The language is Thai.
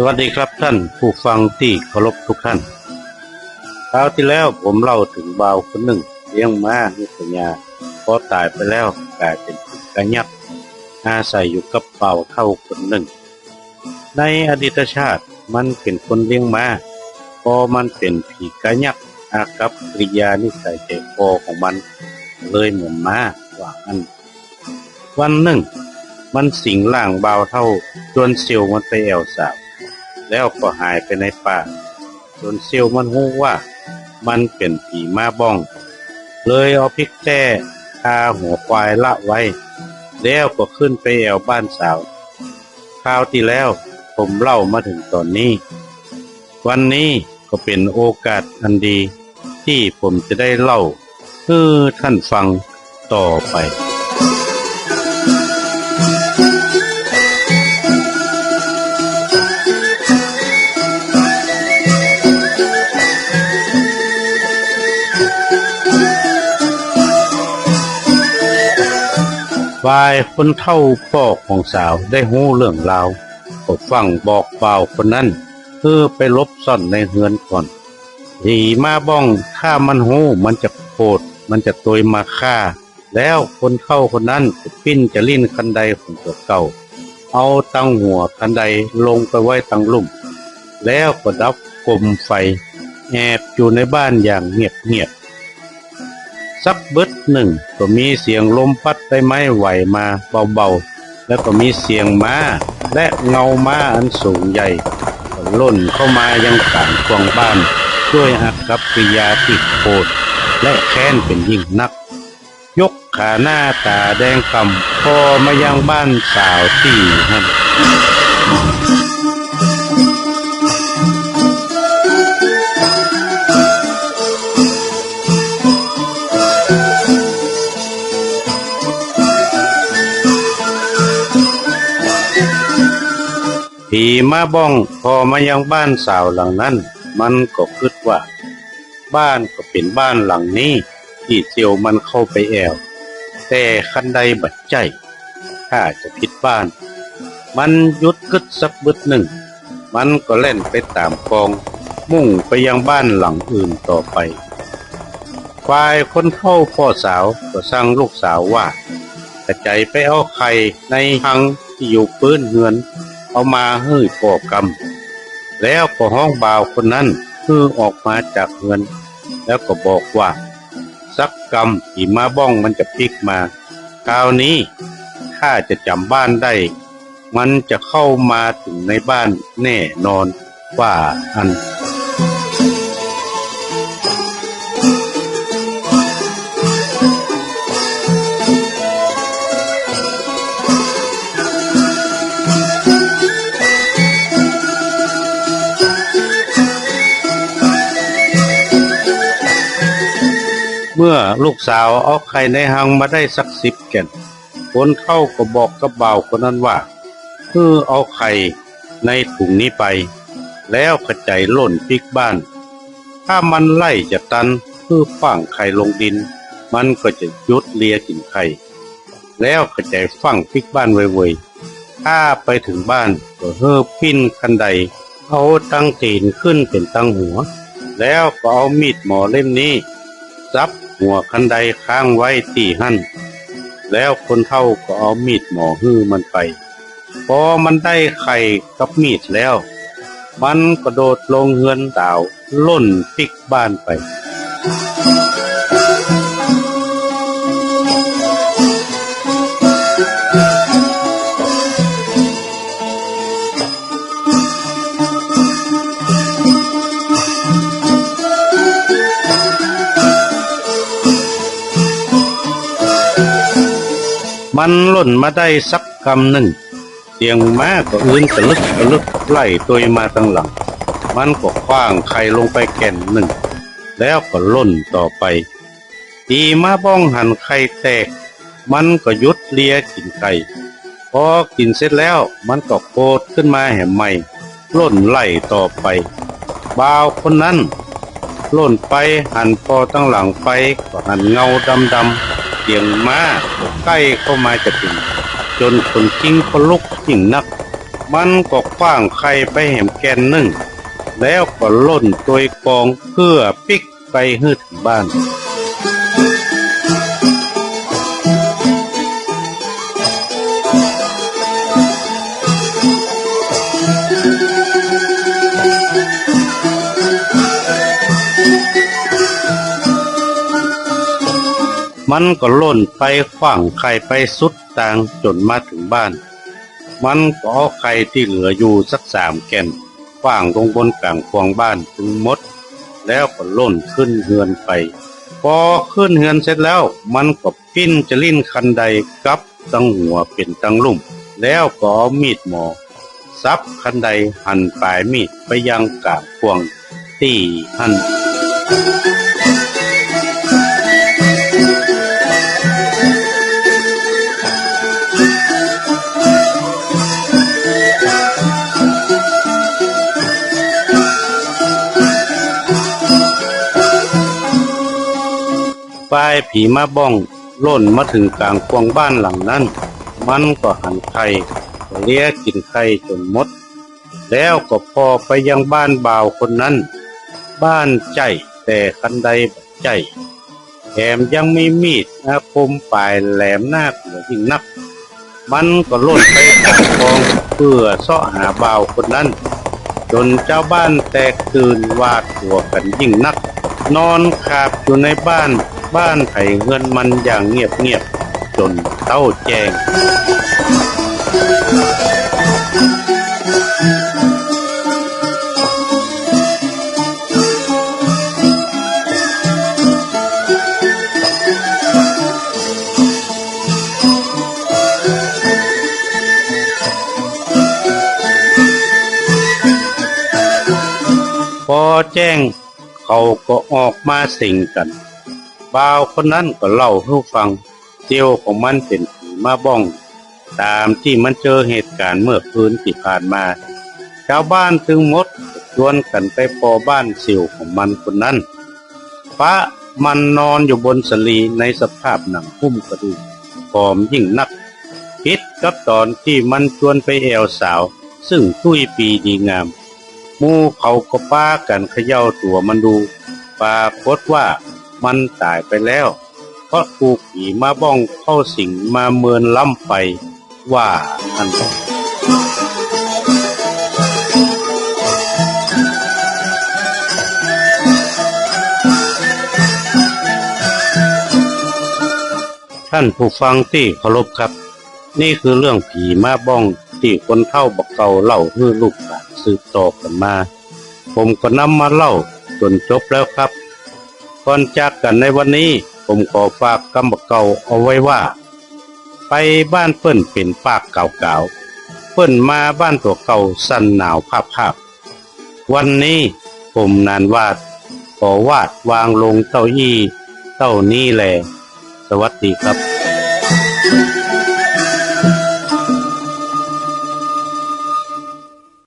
วัสดีครับท่านผู้ฟังที่เคารพทุกท่านคราวที่แล้วผมเล่าถึงบ่าวคนหนึ่งเลี้ยงม้าให้ปัญญาพอตายไปแล้วกลายเป็นผีกระยักอาศัยอยู่กับบ่าวเฒ่าคนหนึ่งในอดีตชาติมันเป็นคนเลี้ยงม้าพอมันเป็นผีกระยักอากับกริยานิสัยใจคอของมันเลยเหมือนม้าว่าอันวันหนึ่งมันสิงร่างบ่าวเฒ่าจนเซียวมันไปแอวสาวแล้วก็หายไปในป่าจนเซียวมันรู้ว่ามันเป็นผีม้าบ้องเลยเอาพริกแต้ทาหัวควายละไว้แล้วก็ขึ้นไปแอวบ้านสาวคราวที่แล้วผมเล่ามาถึงตอนนี้วันนี้ก็เป็นโอกาสอันดีที่ผมจะได้เล่าให้ท่านฟังต่อไปฝ่ายคนเฒ่าพ่อของสาวได้รู้เรื่องราวก็ฟังบอกบ่าวคนนั้นไปลบซ่อนในเฮือนก่อนผีมาบ้องถ้ามันรู้มันจะโกรธมันจะตวยมาฆ่าแล้วคนเฒ่าคนนั้นก็ปิ้นจะลิ้นคันไดของตัวเก่าเอาตั้งหัวคันไดลงไปไว้ตั้งลุ่มแล้วก็ดับกลมไฟแอบอยู่ในบ้านอย่างเงียบสักเบิดหนึ่งก็มีเสียงลมพัดใบไม้ไหวมาเบาๆแล้วก็มีเสียงม้าและเงาม้าอันสูงใหญ่ล่นเข้ามายังกลางกวางบ้านด้วยอากัปกิริยาที่โกรธและแค้นเป็นยิ่งนักยกขาหน้าตาแดงกำพอมายังบ้านสาวที่นั่นผีมาบ้องพอมายังบ้านสาวหลังนั้นมันก็คิดว่าบ้านก็เป็นบ้านหลังนี้ที่เจียวมันเข้าไปแอวแต่คันใดบัดใจถ้าจะผิดบ้านมันหยุดกึดสักบึดหนึ่งมันก็เล่นไปตามกองมุ่งไปยังบ้านหลังอื่นต่อไปฝ่ายคนเฒ่าพ่อสาวก็สั่งลูกสาวว่ากระใจไปเอาไข่ในหังที่อยู่พื้นเฮือนเอามาให้พ่อกำแล้วก็ห้องบ่าวคนนั้นออกมาจากเฮือนแล้วก็บอกว่าสักกำที่มาบ้องมันจะพลิกมาคราวนี้ถ้าจะจำบ้านได้มันจะเข้ามาถึงในบ้านแน่นอนว่าอันเมื่อลูกสาวเอาไข่ในหังมาได้สัก10 แก่นคนเฒ่าก็บอกกับบ่าวคนนั้นว่าเอาไข่ในถุงนี้ไปแล้วกระจายล่นพริกบ้านถ้ามันไล่จะตันฝังไข่ลงดินมันก็จะยุดเลียกินไข่แล้วกระจายฝังพริกบ้านไว้ถ้าไปถึงบ้านก็ปิ้นคันใดเอาตั้งตีนขึ้นเป็นตั้งหัวแล้วก็เอามีดหมอเล่มนี้ซับหัวคันใดค้างไว้ที่หั่นแล้วคนเฒ่าก็เอามีดหมอมันไปพอมันได้ไข่กับมีดแล้วมันกระโดดลงเฮือนสาวล่นพลิกบ้านไปมันล่นมาได้สักกำหนึ่งเสียงม้าก็อื่นตะลึกไล่ตัวมาตั้งหลังมันก็คว้างไข่ลงไปแก่นหนึ่งแล้วก็ล่นต่อไปตีม้าบ้องหันไข่แตกมันก็ยุดเลียกินไข่พอกินเสร็จแล้วมันก็โกรธขึ้นมาแห่ใหม่ล่นไล่ต่อไปบ่าวคนนั้นล่นไปหันพอตั้งหลังไปก็หันเงาดำๆเสียงม้าใกล้เข้ามาจะถึงจนคนกิ้งคนลุกยิ่งนัก มันก็ขว้างไข่ไปแหมแกนหนึ่งแล้วก็ล่นตัวกองเพื่อปิกไปฮืดถึงบ้านมันก็ล่นไปขว้างไข่ไปสุดทางจนมาถึงบ้านมันก็เอาไข่ที่เหลืออยู่สัก3 แก่นขว้างลงบนกลางควงบ้านถึงหมดแล้วก็ล่นขึ้นเฮือนไปพอขึ้นเฮือนเสร็จแล้วมันก็ปิ้นจะลิ้นคันใดกับตั้งหัวเป็นตั้งลุ่มแล้วก็เอามีดหมอซับคันใดหั่นปลายมีดไปยังกลางควงที่หั่นฝ่ายผีมาบ้องล่นมาถึงกลางควงบ้านหลังนั้นมันก็หั่นไข่เลี้ยกินไข่จนหมดแล้วก็พอไปยังบ้านบ่าวคนนั้นบ้านใจแต่คันใดบ่ใจแถมยังมีมีดอาคมปลายแหลมหน้าหัวยิ่งนักมันก็ล่นไปกลางคลองเพื่อเสาะหาบ่าวคนนั้นจนเจ้าบ้านแตกตื่นหวาดกลัวกันยิ่งนักนอนขาบอยู่ในบ้านไผ่เงินมันอย่างเงียบๆจนเต้าแจ้งพอแจ้งเขาก็ออกมาสิงกันบ่าวคนนั้นก็เล่าให้ฟังเจียวของมันเป็นผีมาบ้องตามที่มันเจอเหตุการณ์เมื่อคืนที่ผ่านมาชาวบ้านถึงหมดชวนกันไปพอบ้านเสี่ยวของมันคนนั้นพระมันนอนอยู่บนสลีในสภาพหนังหุ้มกระดูกผอมยิ่งนักคิดกับตอนที่มันชวนไปแอวสาวซึ่งตุ้ยปีดีงามหมู่เขาก็ป้ากันเขย่าตัวมันดูปรากฏว่ามันตายไปแล้วเพราะถูกผีมาบ้องเข้าสิงมาเมินล้ำไปว่าอันท่านผู้ฟังที่เคารพครับนี่คือเรื่องผีมาบ้องที่คนเฒ่าบอกเก่าเล่าให้ลูกหลานสืบต่อกันมาผมก็นำมาเล่าจนจบแล้วครับก่อนจากกันในวันนี้ผมขอฝากคำบอกเก่าเอาไว้ว่าไปบ้านเปิ้นเป็นปากเก่าๆเปิ้นมาบ้านตัวเก่าสั่นหนาวภาพวันนี้ผมนานวาดขอวาดวางลงเต้าอี้เต้านี้แลสวัสดีครับ